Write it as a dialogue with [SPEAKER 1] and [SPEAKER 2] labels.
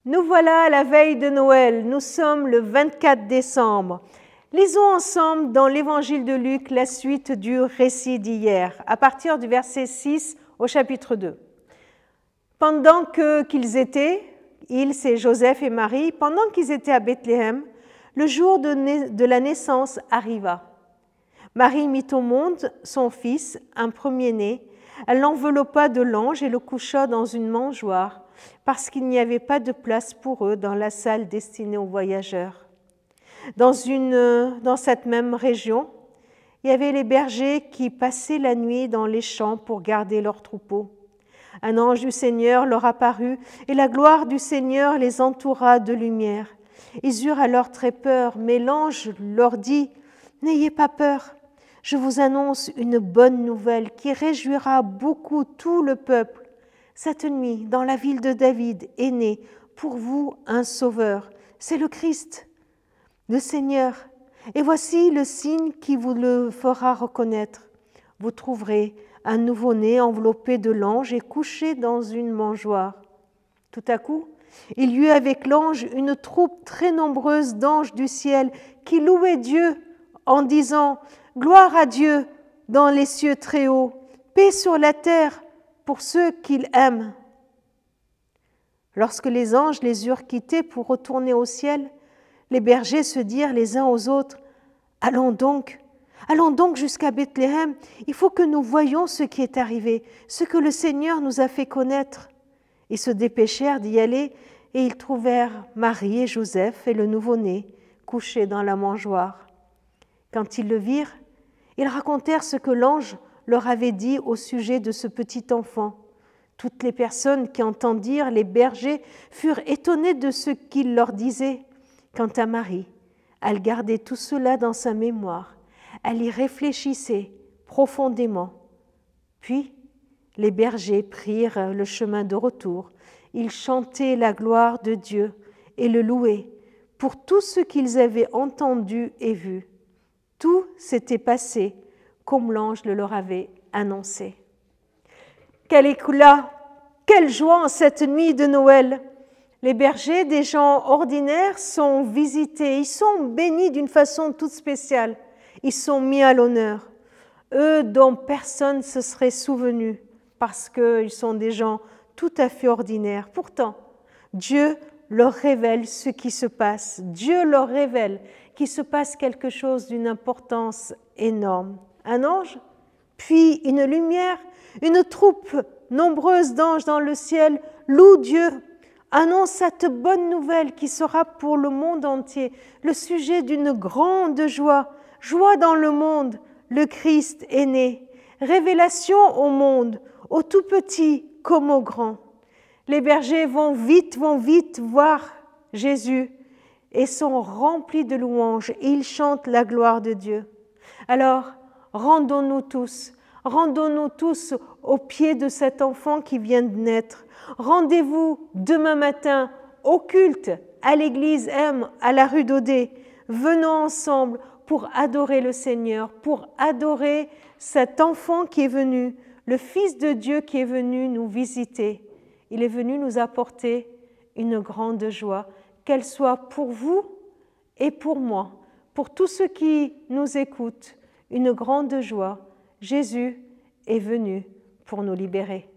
[SPEAKER 1] Nous voilà à la veille de Noël, nous sommes le 24 décembre. Lisons ensemble dans l'évangile de Luc la suite du récit d'hier, à partir du verset 6 au chapitre 2. Pendant qu'ils étaient, c'est Joseph et Marie, pendant qu'ils étaient à Bethléem, le jour de la naissance arriva. Marie mit au monde son fils, un premier-né. Elle l'enveloppa de langes et le coucha dans une mangeoire, parce qu'il n'y avait pas de place pour eux dans la salle destinée aux voyageurs. Dans cette même région, il y avait les bergers qui passaient la nuit dans les champs pour garder leurs troupeaux. Un ange du Seigneur leur apparut, et la gloire du Seigneur les entoura de lumière. Ils eurent alors très peur, mais l'ange leur dit « N'ayez pas peur, je vous annonce une bonne nouvelle qui réjouira beaucoup tout le peuple. Cette nuit, dans la ville de David, est né pour vous un sauveur, c'est le Christ, le Seigneur. Et voici le signe qui vous le fera reconnaître. Vous trouverez un nouveau-né enveloppé de langes et couché dans une mangeoire. » Tout à coup, il y eut avec l'ange une troupe très nombreuse d'anges du ciel qui louaient Dieu en disant « Gloire à Dieu dans les cieux très hauts, paix sur la terre pour ceux qu'il aime. » Lorsque les anges les eurent quittés pour retourner au ciel, les bergers se dirent les uns aux autres « Allons donc jusqu'à Bethléem, il faut que nous voyions ce qui est arrivé, ce que le Seigneur nous a fait connaître. » Ils se dépêchèrent d'y aller et ils trouvèrent Marie et Joseph et le nouveau-né couchés dans la mangeoire. Quand ils le virent, ils racontèrent ce que l'ange leur avait dit au sujet de ce petit enfant. Toutes les personnes qui entendirent les bergers furent étonnées de ce qu'il leur disait. Quant à Marie, elle gardait tout cela dans sa mémoire. Elle y réfléchissait profondément. Puis, les bergers prirent le chemin de retour. Ils chantaient la gloire de Dieu et le louaient pour tout ce qu'ils avaient entendu et vu. Tout s'était passé comme l'ange le leur avait annoncé. Quel éclat, quelle joie en cette nuit de Noël! Les bergers, des gens ordinaires, sont visités, ils sont bénis d'une façon toute spéciale. Ils sont mis à l'honneur, eux dont personne ne se serait souvenu parce qu'ils sont des gens tout à fait ordinaires. Pourtant, Dieu leur révèle ce qui se passe. Dieu leur révèle qu'il se passe quelque chose d'une importance énorme. Un ange, puis une lumière, une troupe nombreuse d'anges dans le ciel loue Dieu, annonce cette bonne nouvelle qui sera pour le monde entier le sujet d'une grande joie. Joie dans le monde, le Christ est né. Révélation au monde, aux tout petits comme aux grands. Les bergers vont vite voir Jésus et sont remplis de louanges et ils chantent la gloire de Dieu. Alors, rendons-nous tous au pied de cet enfant qui vient de naître. Rendez-vous demain matin au culte, à l'église M, à la rue d'Audet. Venons ensemble pour adorer le Seigneur, pour adorer cet enfant qui est venu, le Fils de Dieu qui est venu nous visiter. Il est venu nous apporter une grande joie, qu'elle soit pour vous et pour moi, pour tous ceux qui nous écoutent, une grande joie. Jésus est venu pour nous libérer.